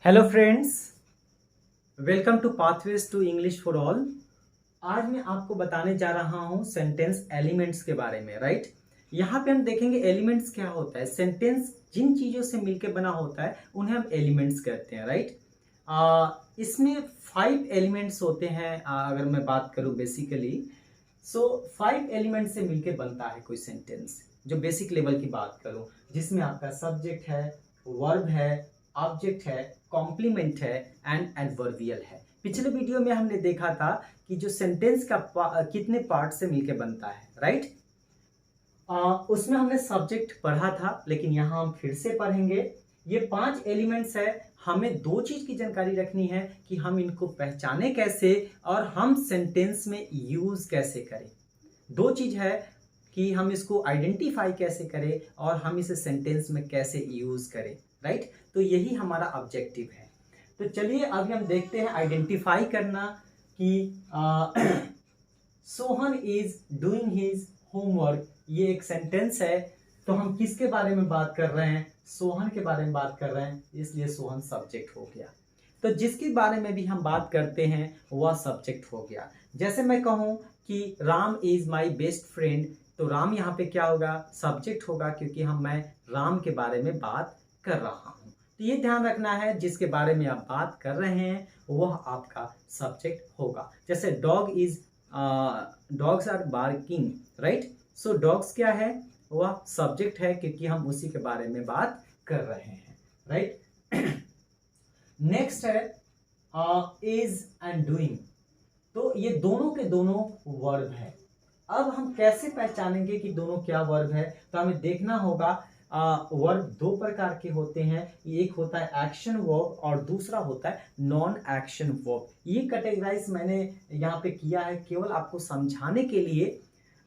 Hello friends, welcome to Pathways to English for all. आज मैं आपको बताने जा रहा हूं सेंटेंस एलिमेंट्स के बारे में। राइट, यहाँ पे हम देखेंगे एलिमेंट्स क्या होता है। सेंटेंस जिन चीज़ों से मिलकर बना होता है उन्हें हम एलिमेंट्स कहते हैं। राइट, इसमें 5 एलिमेंट्स होते हैं। अगर मैं बात करूँ बेसिकली, सो 5 एलिमेंट से मिलकर बनता है कोई सेंटेंस। जो बेसिक लेवल की बात करूँ, जिसमें आपका सब्जेक्ट है, वर्ब है, ऑब्जेक्ट है, कॉम्प्लीमेंट है एंड एडवर्बियल है। पिछले वीडियो में हमने देखा था कि जो सेंटेंस का कितने पार्ट से मिलकर बनता है। राइट, उसमें हमने सब्जेक्ट पढ़ा था, लेकिन यहाँ हम फिर से पढ़ेंगे। ये 5 एलिमेंट्स है। हमें 2 चीज की जानकारी रखनी है कि हम इनको पहचाने कैसे और हम सेंटेंस में यूज कैसे करें। 2 चीज है कि हम इसको आइडेंटिफाई कैसे करें और हम इसे सेंटेंस में कैसे यूज करें। राइट, तो यही हमारा ऑब्जेक्टिव है। तो चलिए अभी हम देखते हैं आइडेंटिफाई करना कि Sohan is doing his homework. ये एक सेंटेंस है, तो हम किसके बारे में बात कर रहे हैं? सोहन के बारे में बात कर रहे हैं, इसलिए सोहन सब्जेक्ट हो गया। तो जिसके बारे में भी हम बात करते हैं वह सब्जेक्ट हो गया। जैसे मैं कहूं कि Ram is my best friend, तो राम यहाँ पे क्या होगा? सब्जेक्ट होगा, क्योंकि मैं राम के बारे में बात कर रहा हूँ। तो ये ध्यान रखना है, जिसके बारे में आप बात कर रहे हैं वह आपका सब्जेक्ट होगा। जैसे dogs are barking. Right, so dogs क्या है? वह सब्जेक्ट है, क्योंकि हम उसी के बारे में बात कर रहे हैं। राइट, नेक्स्ट है इज एंड डूइंग। तो ये दोनों के दोनों वर्ब है। अब हम कैसे पहचानेंगे कि दोनों क्या वर्ब है? तो हमें देखना होगा। वर्ब 2 प्रकार के होते हैं। एक होता है एक्शन वर्ब और दूसरा होता है नॉन एक्शन वर्ब। ये कैटेगराइज मैंने यहाँ पे किया है केवल आपको समझाने के लिए,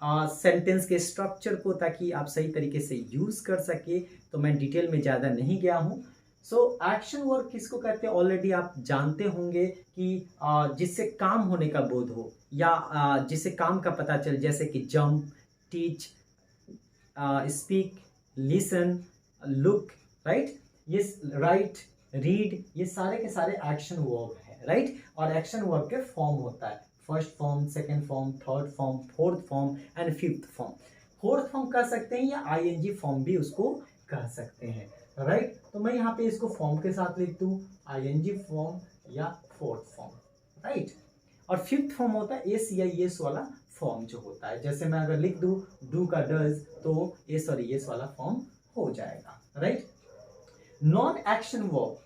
सेंटेंस के स्ट्रक्चर को, ताकि आप सही तरीके से यूज कर सके। तो मैं डिटेल में ज़्यादा नहीं गया हूँ। सो एक्शन वर्ब किसको कहते हैं ऑलरेडी आप जानते होंगे कि जिससे काम होने का बोध हो, या जिससे काम का पता चले, जैसे कि jump, teach, speak, listen, look. Right, ये राइट, रीड, ये सारे के सारे एक्शन वर्ब है। राइट, और एक्शन वर्ब के फॉर्म होता है first form, second form, third form, fourth form and fifth form. Fourth form कह सकते हैं या आईएनजी फॉर्म भी उसको कह सकते हैं। राइट, तो मैं यहाँ पे इसको फॉर्म के साथ लिख दूं, आईएनजी फॉर्म या फोर्थ फॉर्म। राइट, और फिफ्थ फॉर्म होता है एस या एस वाला फॉर्म जो होता है। जैसे मैं अगर लिख दूं डू का डज, तो एस और एस वाला फॉर्म हो जाएगा। राइट, नॉन एक्शन वर्ब,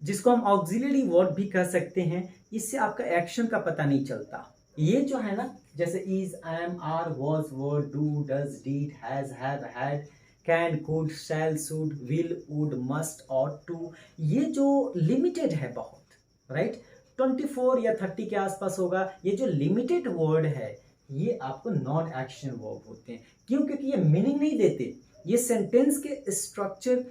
जिसको हम ऑक्सिलरी वर्ब भी कह सकते हैं, इससे आपका एक्शन का पता नहीं चलता। ये जो है ना, जैसे is, am, are, was, were, do, does, did, has, have, had, can, could, shall, should, will, would, must और टू, ये जो लिमिटेड है बहुत। राइट, 24 या 30 के आसपास होगा। ये जो लिमिटेड वर्ड है ये आपको नॉन एक्शन वर्ब होते हैं। क्यों? क्योंकि ये मीनिंग नहीं देते। ये सेंटेंस के स्ट्रक्चर,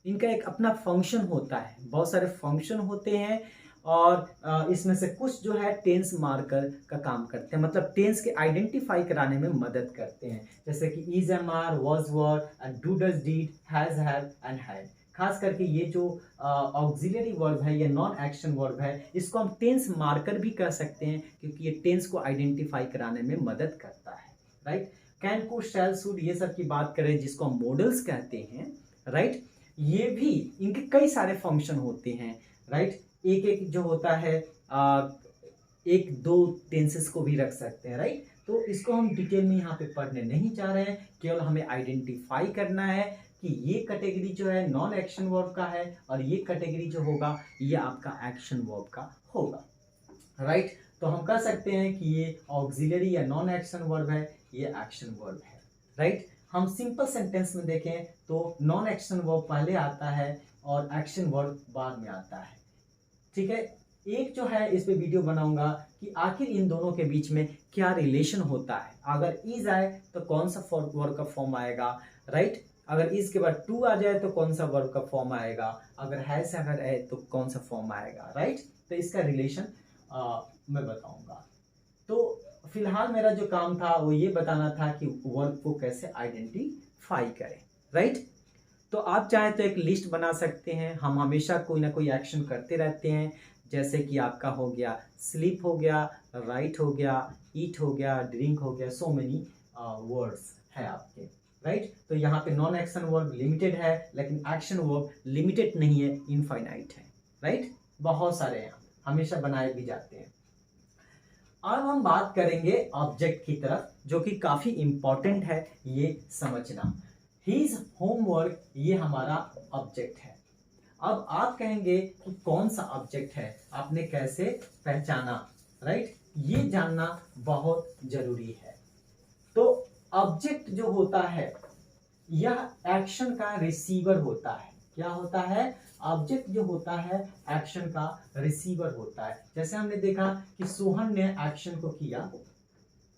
इनका एक अपना फंक्शन होता है। बहुत सारे फंक्शन होते हैं और इसमें से कुछ जो है टेंस मार्कर का काम करते हैं, मतलब टेंस के आइडेंटिफाई कराने में मदद करते हैं। जैसे कि is, am, are, was, were and do, does, did, has, have and had. खास करके ये जो ऑक्सिलरी वर्ब है, ये नॉन एक्शन वर्ब है, इसको हम टेंस मार्कर भी कह सकते हैं, क्योंकि ये टेंस को आइडेंटिफाई कराने में मदद करता है। Right, can, could, shall, should, ये सब की बात करें जिसको हम मॉडल्स कहते हैं। राइट, ये भी, इनके कई सारे फंक्शन होते हैं। राइट, एक एक जो होता है एक दो टेंसेस को भी रख सकते हैं। राइट, तो इसको हम डिटेल में यहाँ पे पढ़ने नहीं जा रहे हैं, केवल हमें आइडेंटिफाई करना है कि ये कैटेगरी जो है नॉन एक्शन वर्ब का है और ये कैटेगरी जो होगा ये आपका एक्शन वर्ब का होगा। राइट, तो हम कह सकते हैं कि ये ऑक्सिलरी या नॉन एक्शन वर्ब है, ये एक्शन वर्ब है। राइट, हम सिंपल सेंटेंस में देखें तो नॉन एक्शन वर्ब पहले आता है और एक्शन वर्ब बाद में आता है। ठीक है, एक जो है इस पे वीडियो बनाऊंगा कि आखिर इन दोनों के बीच में क्या रिलेशन होता है। अगर इज आए तो कौन सा वर्ब का फॉर्म आएगा। राइट, अगर इज के बाद टू आ जाए तो कौन सा वर्ब का फॉर्म आएगा, अगर है से अगर है तो कौन सा फॉर्म आएगा। राइट, तो इसका रिलेशन मैं बताऊंगा। तो फिलहाल मेरा जो काम था वो ये बताना था कि वर्ब को कैसे आइडेंटिफाई करें। राइट, तो आप चाहे तो एक लिस्ट बना सकते हैं। हम हमेशा कोई ना कोई एक्शन करते रहते हैं, जैसे कि आपका हो गया स्लीप हो गया, राइट हो गया, ईट हो गया, ड्रिंक हो गया, सो मेनी वर्ड्स है आपके, राइट। तो यहाँ पे नॉन एक्शन वर्ब लिमिटेड है, लेकिन एक्शन वर्ब लिमिटेड नहीं है, इनफाइनाइट है, राइट। बहुत सारे हैं, हमेशा बनाए भी जाते हैं। अब हम बात करेंगे ऑब्जेक्ट की तरफ, जो कि काफी इंपॉर्टेंट है ये समझना। हिज होमवर्क, ये हमारा ऑब्जेक्ट है। अब आप कहेंगे कि कौन सा ऑब्जेक्ट है, आपने कैसे पहचाना, राइट। ये जानना बहुत जरूरी है। तो ऑब्जेक्ट जो होता है यह एक्शन का रिसीवर होता है। क्या होता है? ऑब्जेक्ट जो होता है एक्शन का रिसीवर होता है। जैसे हमने देखा कि सोहन ने एक्शन को किया,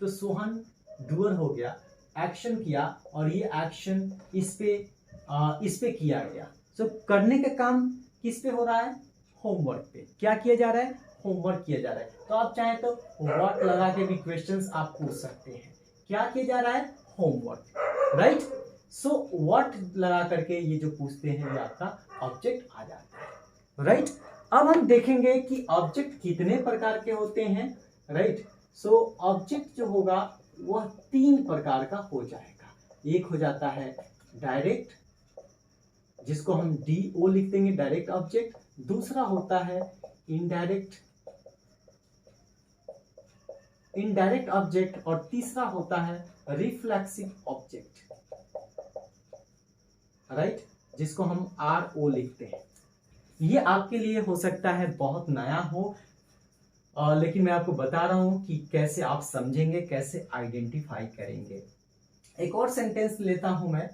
तो सोहन डूअर हो गया, एक्शन किया, और ये एक्शन इस पे किया गया। सो करने का काम किस पे हो रहा है? होमवर्क पे। क्या किया जा रहा है? होमवर्क किया जा रहा है। तो आप चाहें तो व्हाट लगा के भी क्वेश्चंस आप पूछ सकते हैं। क्या किया जा रहा है? Homework, right. सो व्हाट लगा करके ये जो पूछते हैं ये आपका ऑब्जेक्ट आ जाता है, राइट। अब हम देखेंगे कि ऑब्जेक्ट कितने प्रकार के होते हैं, राइट। सो ऑब्जेक्ट जो होगा वह 3 प्रकार का हो जाएगा। एक हो जाता है डायरेक्ट, जिसको हम DO लिख देंगे, डायरेक्ट ऑब्जेक्ट। दूसरा होता है इनडायरेक्ट ऑब्जेक्ट, और तीसरा होता है रिफ्लेक्सिव ऑब्जेक्ट, राइट, जिसको हम RO लिखते हैं। ये आपके लिए हो सकता है बहुत नया हो, लेकिन मैं आपको बता रहा हूं कि कैसे आप समझेंगे, कैसे आइडेंटिफाई करेंगे। एक और सेंटेंस लेता हूं मैं,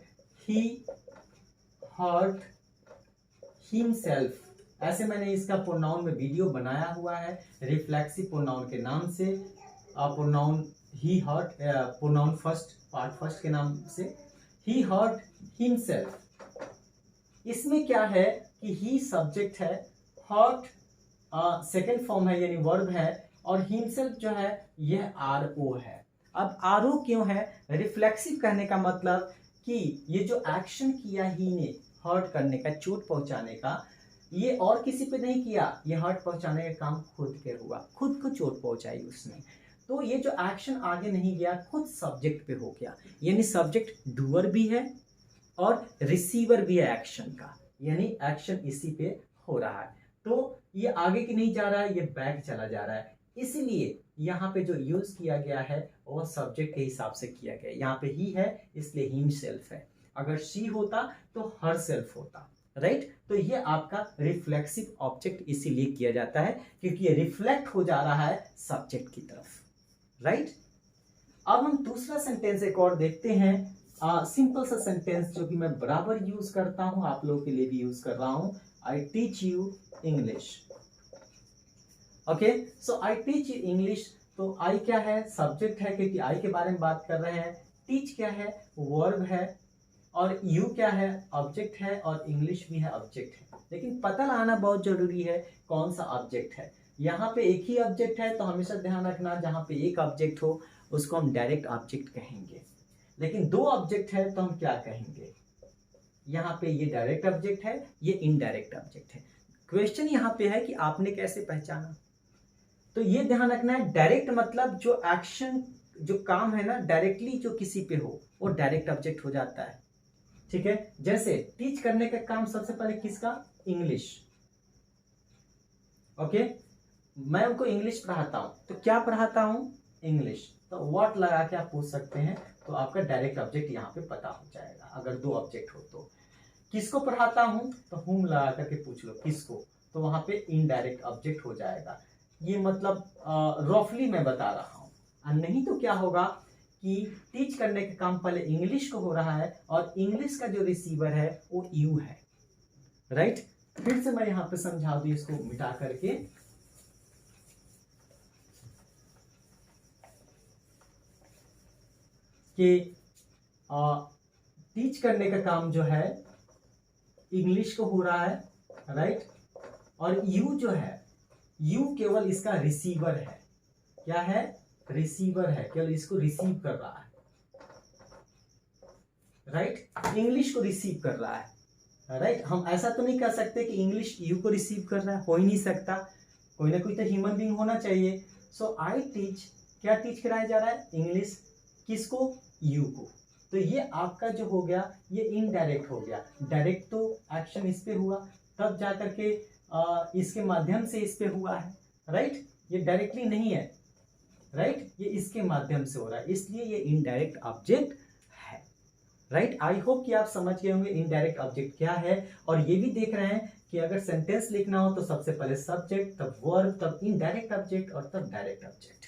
ही हर्ट हिमसेल्फ। ऐसे मैंने इसका प्रोनाउन में वीडियो बनाया हुआ है, रिफ्लेक्सिव प्रोनाउन के नाम से। प्रोनाउन ही हर्ट, प्रोनाउन फर्स्ट के नाम से, ही हर्ट हिमसेल्फ। इसमें क्या है कि ही सब्जेक्ट है, हर्ट सेकेंड फॉर्म है यानी वर्ब है, और हिमसेल्फ जो है यह RO है। अब RO क्यों है? रिफ्लेक्सिव कहने का मतलब कि ये जो एक्शन किया ही ने, हर्ट करने का, चोट पहुंचाने का, ये और किसी पे नहीं किया, ये हर्ट पहुंचाने का काम खुद के हुआ, खुद को चोट पहुंचाई उसने। तो ये जो एक्शन आगे नहीं गया, खुद सब्जेक्ट पे हो गया, यानी सब्जेक्ट डूअर भी है और रिसीवर भी है एक्शन का, यानी एक्शन इसी पे हो रहा है। तो ये आगे की नहीं जा रहा है, ये बैक चला जा रहा है। इसीलिए यहाँ पे जो यूज किया गया है वो सब्जेक्ट के हिसाब से किया गया है। यहाँ पे ही है इसलिए हिमसेल्फ है, अगर शी होता तो हरसेल्फ होता, राइट। तो ये आपका रिफ्लेक्सिव ऑब्जेक्ट इसीलिए किया जाता है क्योंकि ये रिफ्लेक्ट हो जा रहा है सब्जेक्ट की तरफ, राइट। अब हम दूसरा सेंटेंस एक और देखते हैं, सिंपल सा सेंटेंस जो कि मैं बराबर यूज करता हूं, आप लोगों के लिए भी यूज कर रहा हूं। I teach you English. Okay, so I teach you English. तो आई क्या है? सब्जेक्ट है, क्योंकि आई के बारे में बात कर रहे हैं। टीच क्या है? वर्ब है। और यू क्या है? ऑब्जेक्ट है, और इंग्लिश भी है, ऑब्जेक्ट है। लेकिन पता लगाना बहुत जरूरी है कौन सा ऑब्जेक्ट है। यहाँ पे एक ही ऑब्जेक्ट है, तो हमेशा ध्यान रखना जहां पे एक ऑब्जेक्ट हो उसको हम डायरेक्ट ऑब्जेक्ट कहेंगे, लेकिन 2 ऑब्जेक्ट है तो हम क्या कहेंगे? यहाँ पे ये डायरेक्ट ऑब्जेक्ट है, ये इनडायरेक्ट ऑब्जेक्ट है। क्वेश्चन यहाँ पे है कि आपने कैसे पहचाना, तो ये ध्यान रखना है। डायरेक्ट मतलब जो एक्शन, जो काम है ना, डायरेक्टली जो किसी पे हो वो डायरेक्ट ऑब्जेक्ट हो जाता है, ठीक है। जैसे टीच करने का काम सबसे पहले किसका? इंग्लिश। ओके, मैं उनको इंग्लिश पढ़ाता हूं, तो क्या पढ़ाता हूं? इंग्लिश। तो व्हाट लगा के आप पूछ सकते हैं, तो आपका डायरेक्ट ऑब्जेक्ट यहाँ पे पता हो जाएगा अगर 2 ऑब्जेक्ट हो तो। किसको पढ़ाता हूं, तो हुम लगा करके पूछ लो किसको, तो वहां पे इनडायरेक्ट ऑब्जेक्ट हो जाएगा। ये मतलब रफली मैं बता रहा हूं, नहीं तो क्या होगा कि टीच करने का काम पहले इंग्लिश को हो रहा है, और इंग्लिश का जो रिसीवर है वो यू है, राइट। फिर से मैं यहाँ पे समझा दूं इसको मिटा करके, कि टीच करने का काम जो है इंग्लिश को हो रहा है, राइट। और यू जो है, यू केवल इसका रिसीवर है। क्या है? रिसीवर है, केवल इसको रिसीव कर रहा है, राइट। इंग्लिश को रिसीव कर रहा है। राइट। हम ऐसा तो नहीं कर सकते कि इंग्लिश यू को रिसीव कर रहा है, हो ही नहीं सकता, कोई ना कोई तो ह्यूमन बीइंग होना चाहिए। सो आई टीच, क्या टीच कराया जा रहा है? इंग्लिश। किसको? यू को। तो ये आपका जो हो गया ये इनडायरेक्ट हो गया। डायरेक्ट तो एक्शन इस पे हुआ, तब जा करके इसके माध्यम से इस पे हुआ है, राइट। ये डायरेक्टली नहीं है, राइट, ये इसके माध्यम से हो रहा है, इसलिए ये इनडायरेक्ट ऑब्जेक्ट है, राइट। आई होप कि आप समझ गए होंगे इनडायरेक्ट ऑब्जेक्ट क्या है। और ये भी देख रहे हैं कि अगर सेंटेंस लिखना हो तो सबसे पहले सब्जेक्ट, तब वर्ब, तब इनडायरेक्ट ऑब्जेक्ट और तब डायरेक्ट ऑब्जेक्ट,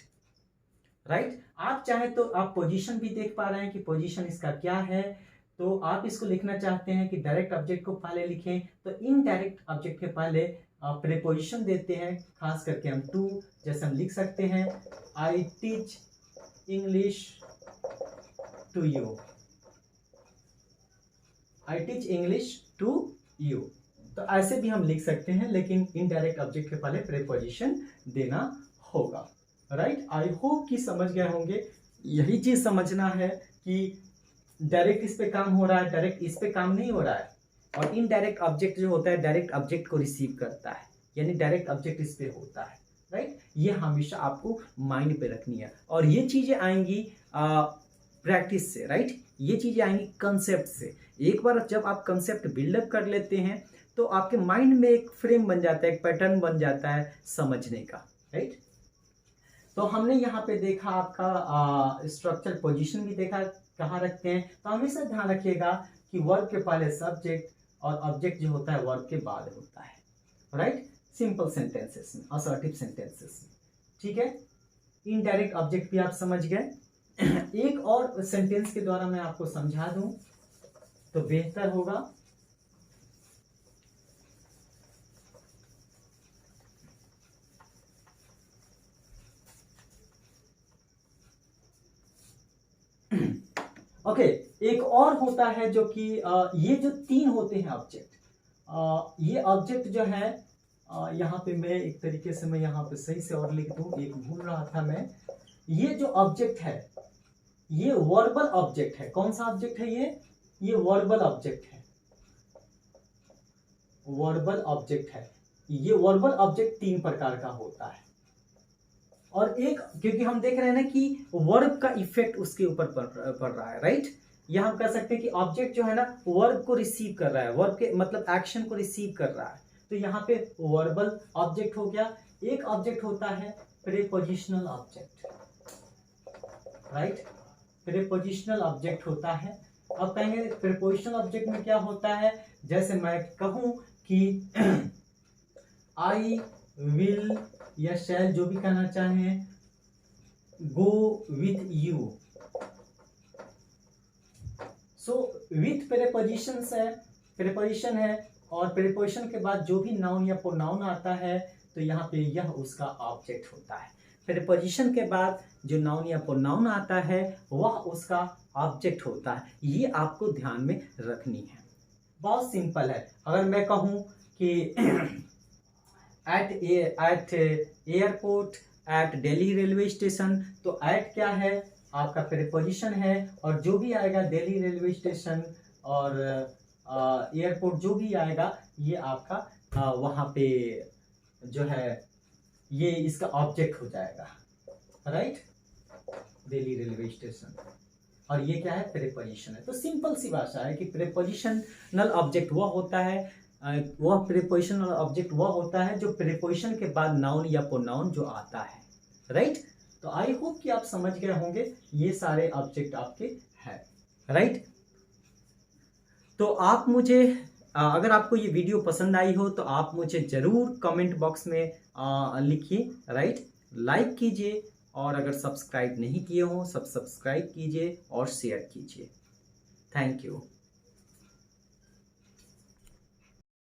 राइट। आप चाहे तो आप पोजीशन भी देख पा रहे हैं कि पोजीशन इसका क्या है। तो आप इसको लिखना चाहते हैं कि डायरेक्ट ऑब्जेक्ट को पहले लिखें, तो इनडायरेक्ट ऑब्जेक्ट के पहले प्रीपोजिशन देते हैं, खास करके हम टू, जैसे हम लिख सकते हैं I teach English to you, I teach English to you. तो ऐसे भी हम लिख सकते हैं, लेकिन इनडायरेक्ट ऑब्जेक्ट के पहले प्रीपोजिशन देना होगा, राइट। आई होप कि समझ गए होंगे। यही चीज समझना है कि डायरेक्ट इस पे काम हो रहा है, डायरेक्ट इस पे काम नहीं हो रहा है। और इनडायरेक्ट ऑब्जेक्ट जो होता है डायरेक्ट ऑब्जेक्ट को रिसीव करता है, यानी डायरेक्ट ऑब्जेक्ट इस पे होता है, राइट। ये हमेशा आपको माइंड पे रखनी है। और ये चीजें आएंगी प्रैक्टिस से, राइट। ये चीजें आएंगी कंसेप्ट से। एक बार जब आप कंसेप्ट बिल्डअप कर लेते हैं तो आपके माइंड में एक फ्रेम बन जाता है, एक पैटर्न बन जाता है समझने का, राइट। तो हमने यहाँ पे देखा आपका स्ट्रक्चर, पोजीशन भी देखा कहाँ रखते हैं। तो हमेशा ध्यान रखिएगा कि वर्ब के पहले सब्जेक्ट और ऑब्जेक्ट जो होता है वर्ब के बाद होता है, राइट। सिंपल सेंटेंसेस में, असर्टिव सेंटेंसेस में, ठीक है। इनडायरेक्ट ऑब्जेक्ट भी आप समझ गए। एक और सेंटेंस के द्वारा मैं आपको समझा दूं तो बेहतर होगा। ओके, एक और होता है जो कि ये जो तीन होते हैं ऑब्जेक्ट, ये ऑब्जेक्ट जो है यहाँ पे मैं एक तरीके से मैं यहाँ पे सही से और लिख दूं, एक भूल रहा था मैं। ये जो ऑब्जेक्ट है ये वर्बल ऑब्जेक्ट है। कौन सा ऑब्जेक्ट है ये वर्बल ऑब्जेक्ट है, वर्बल ऑब्जेक्ट है। ये वर्बल ऑब्जेक्ट तीन प्रकार का होता है। और एक, क्योंकि हम देख रहे हैं ना कि वर्ब का इफेक्ट उसके ऊपर पड़ रहा है, राइट। यह हम कह सकते हैं कि ऑब्जेक्ट जो है ना वर्ब को रिसीव कर रहा है, वर्ब के मतलब एक्शन को रिसीव कर रहा है। तो यहाँ पे वर्बल ऑब्जेक्ट हो गया। एक ऑब्जेक्ट होता है prepositional object, right. Prepositional object होता है। अब कहेंगे प्रीपोजिशनल ऑब्जेक्ट में क्या होता है, जैसे मैं कहूं कि आई विल या शैल, जो भी कहना चाहें, go with you. So with preposition है और प्रीपोजिशन के बाद जो भी नाउन या प्रोनाउन आता है तो यहाँ पे यह उसका ऑब्जेक्ट होता है। प्रीपोजिशन के बाद जो नाउन या प्रोनाउन आता है वह उसका ऑब्जेक्ट होता है। ये आपको ध्यान में रखनी है। बहुत सिंपल है। अगर मैं कहूँ कि at airport, at Delhi railway station, तो एट क्या है, आपका प्रीपोजिशन है, और जो भी आएगा दिल्ली रेलवे स्टेशन और एयरपोर्ट जो भी आएगा ये आपका वहाँ पे जो है ये इसका ऑब्जेक्ट हो जाएगा, राइट। दिल्ली रेलवे स्टेशन, और ये क्या है, प्रीपोजिशन है। तो सिंपल सी भाषा है कि प्रीपोजिशनल ऑब्जेक्ट वह होता है, वह प्रीपोजिशनल ऑब्जेक्ट वह होता है जो प्रीपोजिशन के बाद नाउन या प्रोनाउन जो आता है, राइट। तो आई होप कि आप समझ गए होंगे ये सारे ऑब्जेक्ट आपके हैं, राइट। तो आप मुझे अगर आपको ये वीडियो पसंद आई हो तो आप मुझे ज़रूर कमेंट बॉक्स में लिखिए, राइट। लाइक कीजिए, और अगर सब्सक्राइब नहीं किए हो सब्सक्राइब कीजिए और शेयर कीजिए। Thank you.